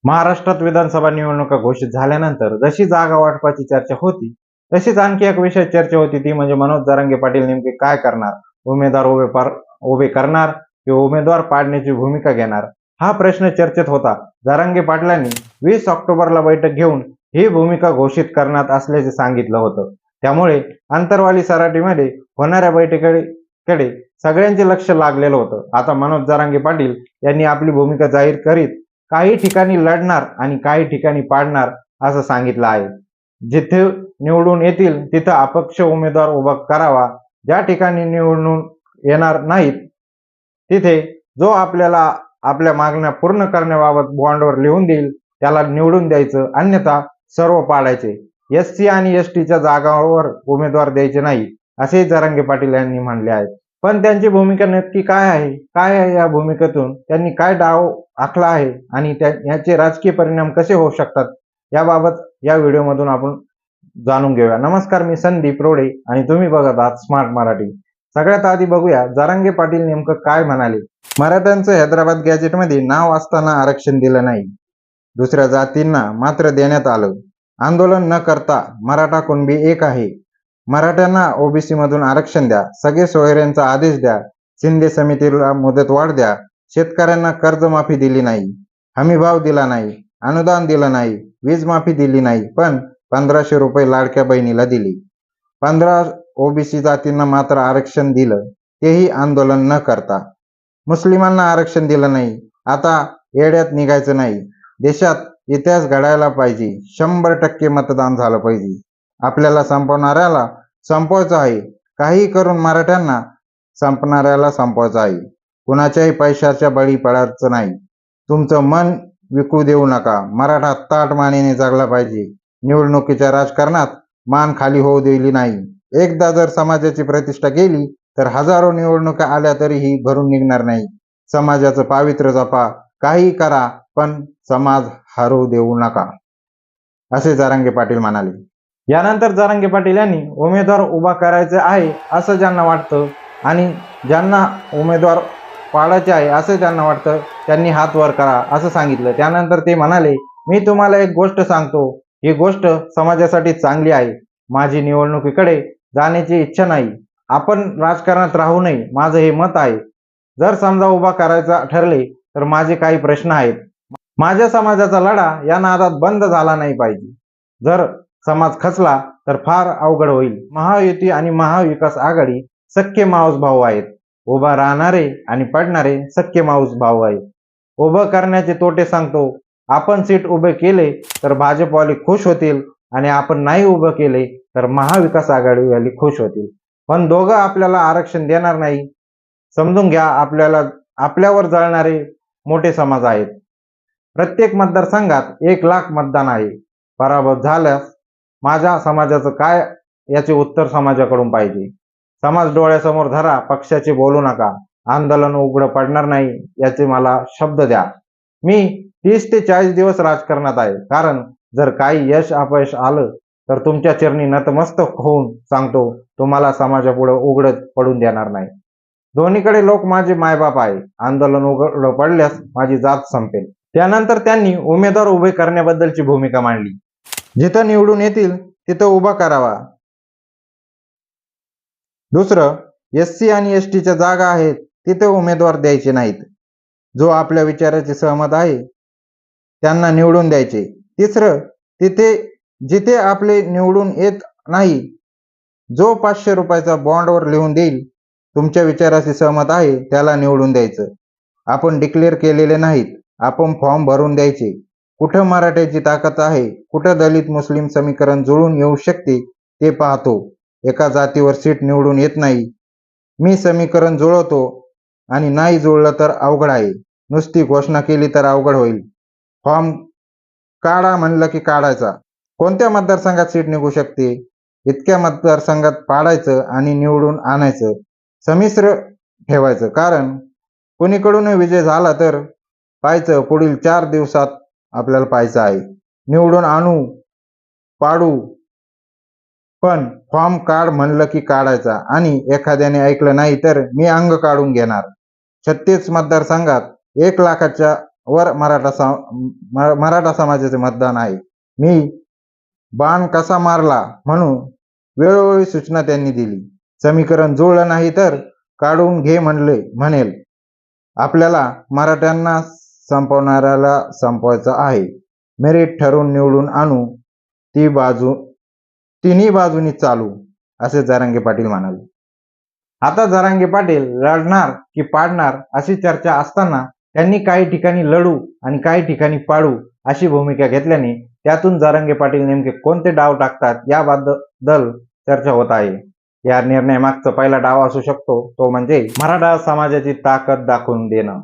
महाराष्ट्रात विधानसभा निवडणुका घोषित झाल्यानंतर जशी जागा वाटपाची चर्चा होती, तशीच आणखी एक विषय चर्चा होती, ती म्हणजे मनोज जरांगे पाटील नेमके काय करणार? उमेदवार उभे करणार की उमेदवार पाडण्याची भूमिका घेणार? हा प्रश्न चर्चेत होता. जरांगे पाटलांनी 20 ऑक्टोबरला बैठक घेऊन ही भूमिका घोषित करण्यात असल्याचे सांगितलं होतं. त्यामुळे आंतरवाली सराटीमध्ये होणाऱ्या बैठकीकडे सगळ्यांचे लक्ष लागलेलं होतं. आता मनोज जरांगे पाटील यांनी आपली भूमिका जाहीर करीत काही ठिकाणी लढणार आणि काही ठिकाणी पाडणार असं सांगितलं आहे. जिथे निवडून येतील तिथं अपक्ष उमेदवार उभा करावा. ज्या ठिकाणी निवडून येणार नाहीत तिथे जो आपल्याला आपल्या मागण्या पूर्ण करण्याबाबत बॉन्डवर लिहून देईल त्याला निवडून द्यायचं, अन्यथा सर्व पाडायचे. एससी आणि एसटीच्या जागांवर उमेदवार द्यायचे नाही असे जरांगे पाटील यांनी म्हणले आहे. पण त्यांची भूमिका नक्की काय आहे? काय आहे या भूमिकेतून त्यांनी काय डाव आखला आहे आणि याचे राजकीय परिणाम कसे होऊ शकतात याबाबत या व्हिडिओमधून आपण जाणून घेऊया. नमस्कार, मी संदीप रोडे आणि तुम्ही बघत आहात स्मार्ट मराठी. सगळ्यात आधी बघूया जरांगे पाटील नेमकं काय म्हणाले. मराठ्यांचं हैदराबाद गॅजेटमध्ये नाव असताना आरक्षण दिलं नाही, दुसऱ्या जातींना मात्र देण्यात आलं. आंदोलन न करता मराठा कुणबी एक आहे. मराठ्यांना ओबीसी मधून आरक्षण द्या, सगळे सोयऱ्यांचा आदेश द्या, शिंदे समितीला मुदतवाढ द्या. शेतकऱ्यांना कर्जमाफी दिली नाही, हमीभाव दिला नाही, अनुदान दिलं नाही, वीज माफी दिली नाही, पण 1500 रुपये लाडक्या बहिणीला दिली. 15 ओबीसी जातींना मात्र आरक्षण दिलं, तेही आंदोलन न करता. मुस्लिमांना आरक्षण दिलं नाही. आता येड्यात निघायचं नाही. देशात इतिहास घडायला पाहिजे. 100% मतदान झालं पाहिजे. आपल्याला संपवणाऱ्याला संपवायचं आहे. काही करून मराठ्यांना संपणाऱ्याला संपवायचं आहे. कुणाच्याही पैशाच्या बळी पडायचं नाही. तुमचं मन विकू देऊ नका. मराठा ताठ मानेने जगला पाहिजे. निवडणुकीच्या राजकारणात मान खाली होऊ दिली नाही. एकदा जर समाजाची प्रतिष्ठा गेली तर हजारो निवडणुका आल्या तरीही भरून निघणार नाही. समाजाचं पावित्र्य जपा, काही करा, पण समाज हरू देऊ नका, असे जरांगे पाटील म्हणाले. यानंतर जरांगे पाटील यांनी उमेदवार उभा करायचे आहे असं ज्यांना वाटतं आणि ज्यांना उमेदवार पाडायचे आहे असं ज्यांना वाटतं त्यांनी हात वर करा असं सांगितलं. त्यानंतर ते म्हणाले, मी तुम्हाला एक गोष्ट सांगतो, ही गोष्ट समाजासाठी चांगली आहे. माझी निवडणुकीकडे जाण्याची इच्छा नाही. आपण राजकारणात राहू नये, माझं हे मत आहे. जर समजा उभा करायचा ठरले तर माझे काही प्रश्न आहेत. माझ्या समाजाचा लढा या नादात बंद झाला नाही पाहिजे. जर समाज खचला तर फार अवघड होईल. महायुती आणि महाविकास आघाडी सख्खे मावस भाऊ आहेत. उभा राहणारे आणि पडणारे सख्खे मावस भाऊ आहेत. उभं करण्याचे तोटे सांगतो. आपण सीट उभे केले तर भाजपवाले खुश होतील आणि आपण नाही उभं केले तर महाविकास आघाडीवाले खुश होतील. पण दोघं आपल्याला आरक्षण देणार नाही. समजून घ्या, आपल्यावर जळणारे मोठे समाज आहेत. प्रत्येक मतदारसंघात 1 लाख मतदान आहे. पराभव झाल्यास माझ्या समाजाचं काय याचे उत्तर समाजाकडून पाहिजे. समाज डोळ्यासमोर धरा, पक्षाचे बोलू नका. आंदोलन उघडं पडणार नाही याचे मला शब्द द्या. मी 30 ते 40 दिवस राजकारणात आहे. कारण जर काही यश अपयश आलं तर तुमच्या चरणी नतमस्तक होऊन सांगतो, तुम्हाला समाजापुढे उघडत पडून देणार नाही. दोन्हीकडे लोक माझे मायबाप आहे. आंदोलन उघडं पडल्यास माझी जात संपेल. त्यानंतर त्यांनी उमेदवार उभे करण्याबद्दलची भूमिका मांडली. जिथं निवडून येतील तिथं उभा करावा. दुसरं, एससी आणि एसटीच्या जागा आहेत तिथे उमेदवार द्यायचे नाहीत. जो आपल्या विचाराची सहमत आहे त्यांना निवडून द्यायचे. तिसरं, जिथे आपले निवडून येत नाही, जो 500 रुपयाचा बॉन्डवर लिहून देईल तुमच्या विचाराशी सहमत आहे त्याला निवडून द्यायचं. आपण डिक्लेअर केलेले नाहीत, आपण फॉर्म भरून द्यायचे. कुठं मराठ्याची ताकद आहे, कुठं दलित मुस्लिम समीकरण जुळून येऊ शकते ते पाहतो. एका जातीवर सीट निवडून येत नाही. मी समीकरण जुळवतो आणि नाही जुळलं तर अवघड आहे. नुसती घोषणा केली तर अवघड होईल. फॉर्म काढा म्हणलं की काढायचा. कोणत्या मतदारसंघात सीट निघू शकते इतक्या मतदारसंघात पाडायचं आणि निवडून आणायचं. संमिश्र ठेवायचं. कारण कोणीकडून विजय झाला तर पाहायचं पुढील 4 दिवसात आपल्याला पाहायचं आहे. निवडून आणू, पाडू, पण फॉर्म काढ म्हणलं की काढायचा आणि एखाद्याने ऐकलं नाही तर मी अंग काढून घेणार. 36 मतदारसंघात 1 लाखाच्या वर मराठा समाजाचे मतदान आहे. मी बाण कसा मारला म्हणून वेळोवेळी सूचना त्यांनी दिली. समीकरण जुळलं नाही तर काढून घे म्हणेल. आपल्याला मराठ्यांना संपवणाऱ्याला संपवायचं आहे. मेरिट ठरवून निवडून आणू, तिन्ही बाजूनी चालू, असे जरांगे पाटील म्हणाले. आता जरांगे पाटील लढणार की पाडणार अशी चर्चा असताना त्यांनी काही ठिकाणी लढू आणि काही ठिकाणी पाडू अशी भूमिका घेतल्याने त्यातून जरांगे पाटील नेमके कोणते डाव टाकतात याबद्दल चर्चा होत आहे. या निर्णयामागचा पहिला डाव असू शकतो तो म्हणजे मराठा समाजाची ताकद दाखवून देणं.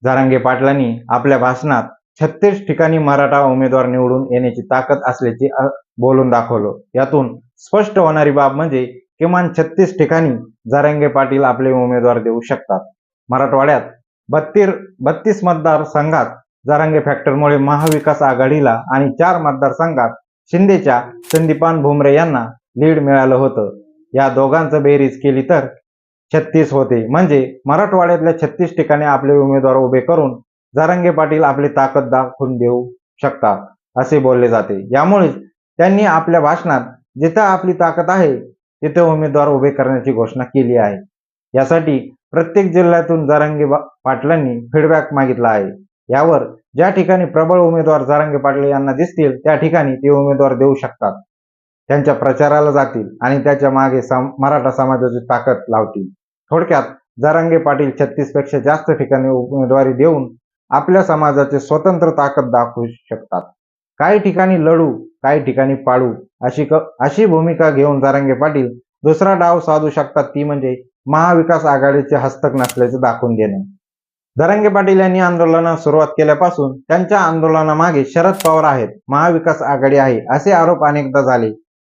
जरांगे पाटलांनी आपल्या भाषणात 36 ठिकाणी मराठा उमेदवार निवडून येण्याची ताकद असल्याचे बोलून दाखवलं. यातून स्पष्ट होणारी बाब म्हणजे किमान 36 ठिकाणी जरांगे पाटील आपले उमेदवार देऊ शकतात. मराठवाड्यात 32 मतदारसंघात जरांगे फॅक्टरमुळे महाविकास आघाडीला आणि 4 मतदारसंघात शिंदेच्या संदीपान भुमरे यांना लीड मिळालं होतं. या दोघांचं बेरीज केली तर 36 होते. म्हणजे मराठवाड्यातल्या 36 ठिकाणी आपले उमेदवार उभे करून जरांगे पाटील आपली ताकद दाखवून देऊ शकतात असे बोलले जाते. यामुळेच त्यांनी आपल्या भाषणात जिथं आपली ताकद आहे तिथे उमेदवार उभे करण्याची घोषणा केली आहे. यासाठी प्रत्येक जिल्ह्यातून जरांगे पाटलांनी फीडबॅक मागितला आहे. यावर ज्या ठिकाणी प्रबळ उमेदवार जरांगे पाटील यांना दिसतील त्या ठिकाणी ते उमेदवार देऊ शकतात. त्यांच्या प्रचाराला जातील आणि त्याच्या मागे मराठा समाजाची ताकद लावतील. थोडक्यात जरांगे पाटील 36 पेक्षा जास्त ठिकाणी उमेदवारी देऊन आपल्या समाजाची स्वतंत्र ताकद दाखवू शकतात. काही ठिकाणी लढू, काही ठिकाणी पाडू अशी भूमिका घेऊन जरांगे पाटील दुसरा डाव साधू शकतात, ती म्हणजे महाविकास आघाडीचे हस्तक नसल्याचे दाखवून देणे. जरांगे पाटील यांनी आंदोलनाला सुरुवात केल्यापासून त्यांच्या आंदोलनामागे शरद पवार आहेत, महाविकास आघाडी आहे असे आरोप अनेकदा झाले.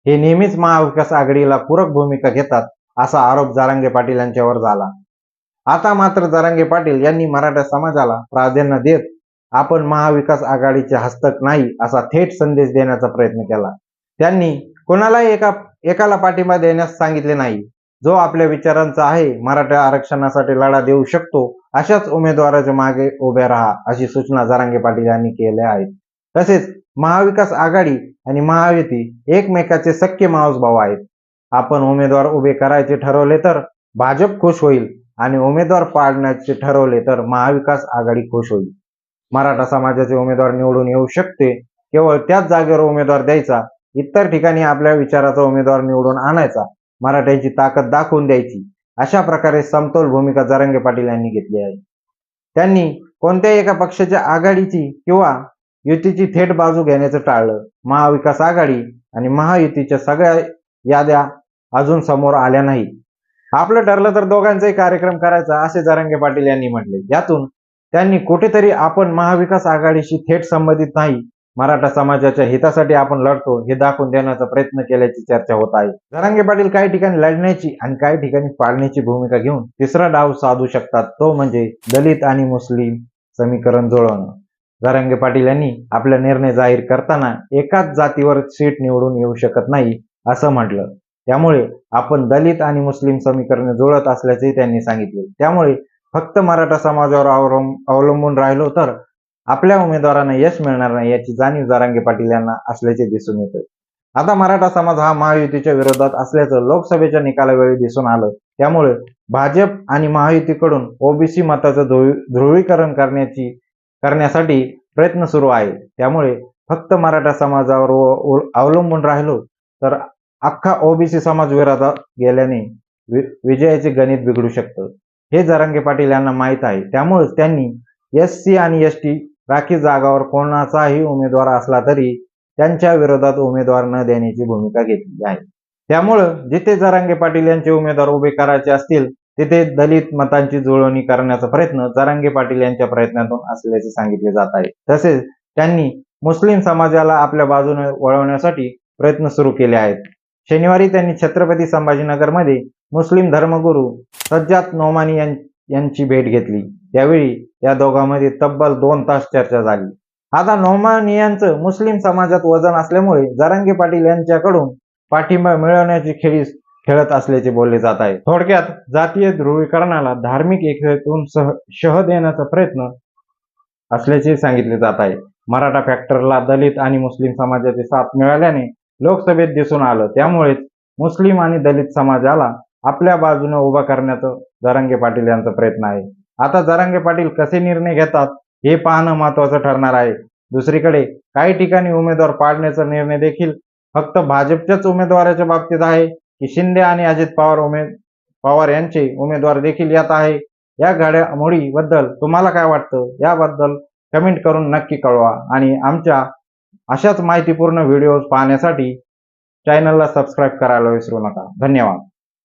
हे नेहमीच महाविकास आघाडीला पूरक भूमिका घेतात असा आरोप जरांगे पाटील यांच्यावर झाला. आता मात्र जरांगे पाटील यांनी मराठा समाजाला प्राधान्य देत आपण महाविकास आघाडीचे हस्तक नाही असा थेट संदेश देण्याचा प्रयत्न केला. त्यांनी कोणालाही एकाला पाठिंबा देण्यास सांगितले नाही. जो आपल्या विचारांचा आहे, मराठा आरक्षणासाठी लढा देऊ शकतो अशाच उमेदवाराच्या मागे उभे राहा अशी सूचना जरांगे पाटील यांनी केल्या आहेत. तसेच महाविकास आघाडी आणि महायुती एकमेकाचे सख्खे मावस भाऊ आहेत. आपण उमेदवार उभे करायचे ठरवले तर भाजप खुश होईल आणि उमेदवार पाडण्याचे ठरवले तर महाविकास आघाडी खुश होईल. मराठा समाजाचे उमेदवार निवडून येऊ शकते, केवळ त्याच जागेवर उमेदवार द्यायचा, इतर ठिकाणी आपल्या विचाराचा उमेदवार निवडून आणायचा, मराठ्यांची ताकद दाखवून द्यायची, अशा प्रकारे समतोल भूमिका जरांगे पाटील यांनी घेतली आहे. त्यांनी कोणत्याही एका पक्षाच्या आघाडीची किंवा युतीची थेट बाजू घेण्याचं टाळलं. महाविकास आघाडी आणि महायुतीच्या सगळ्या याद्या अजून समोर आल्या नाही. आपलं ठरलं तर दोघांचाही कार्यक्रम करायचा असे जरांगे पाटील यांनी म्हटले. यातून त्यांनी कुठेतरी आपण महाविकास आघाडीशी थेट संबंधित नाही, मराठा समाजाच्या हितासाठी आपण लढतो हे दाखवून देण्याचा प्रयत्न केल्याची चर्चा होत आहे. जरांगे पाटील काही ठिकाणी लढण्याची आणि काही ठिकाणी पाडण्याची भूमिका घेऊन तिसरा डाव साधू शकतात, तो म्हणजे दलित आणि मुस्लिम समीकरण जुळवणं. जरांगे पाटील यांनी आपला निर्णय जाहीर करताना एकाच जातीवर सीट निवडून येऊ शकत नाही असं म्हटलं. त्यामुळे आपण दलित आणि मुस्लिम समीकरणे जुळत असल्याचे त्यांनी सांगितले. त्यामुळे फक्त मराठा समाजावर अवलंबून राहिलो तर आपल्या उमेदवारांना यश मिळणार नाही याची जाणीव जरांगे पाटील यांना असल्याचे दिसून येते. आता मराठा समाज हा महायुतीच्या विरोधात असल्याचं लोकसभेच्या निकालावेळी दिसून आलं. त्यामुळे भाजप आणि महायुतीकडून ओबीसी मताचं ध्रुवीकरण करण्यासाठी प्रयत्न सुरू आहे. त्यामुळे फक्त मराठा समाजावर अवलंबून राहिलो तर अख्खा ओबीसी समाज विरोधात गेल्याने विजयाचे गणित बिघडू शकतं, हे जरांगे पाटील यांना माहीत आहे. त्यामुळेच त्यांनी SC आणि ST राखीव जागावर कोणाचाही उमेदवार असला तरी त्यांच्या विरोधात उमेदवार न देण्याची भूमिका घेतली आहे. त्यामुळं जिथे जरांगे पाटील यांचे उमेदवार उभे करायचे असतील तिथे दलित मतांची जुळवणी करण्याचा प्रयत्न जरांगे पाटील यांच्या प्रयत्नातून असल्याचे सांगितले जात आहे. तसेच त्यांनी मुस्लिम समाजाला आपल्या बाजूने वळवण्यासाठी प्रयत्न सुरू केले आहेत. शनिवारी त्यांनी छत्रपती संभाजीनगरमध्ये मुस्लिम धर्मगुरू सज्जाद नोमानी यांची भेट घेतली. त्यावेळी या दोघांमध्ये तब्बल 2 तास चर्चा झाली. आता नोमानी यांचं मुस्लिम समाजात वजन असल्यामुळे जरांगे पाटील यांच्याकडून पाठिंबा मिळवण्याची खेळी खेळत असल्याचे बोलले जात आहे. थोडक्यात जातीय ध्रुवीकरणाला धार्मिक एकतेतून शह देण्याचा प्रयत्न असल्याचे सांगितले जात आहे. मराठा फॅक्टरला दलित आणि मुस्लिम समाजाची साथ मिळाल्याने लोकसभेत दिसून आलं. त्यामुळेच मुस्लिम आणि दलित समाजाला आपल्या बाजूने उभा करण्याचा जरांगे पाटील यांचा प्रयत्न आहे. आता जरांगे पाटील कसे निर्णय घेतात हे पाहणं महत्त्वाचं ठरणार आहे. दुसरीकडे काही ठिकाणी उमेदवार पाडण्याचा निर्णय देखील फक्त भाजपच्याच उमेदवाराच्या बाबतीत आहे की शिंदे आणि अजित पवार यांचे उमेदवार देखील यात आहे. या घडामोडीबद्दल तुम्हाला काय वाटतं याबद्दल कमेंट करून नक्की कळवा आणि आमच्या अशाच माहितीपूर्ण व्हिडिओज पाहण्यासाठी चॅनलला सबस्क्राईब करायला विसरू नका. धन्यवाद.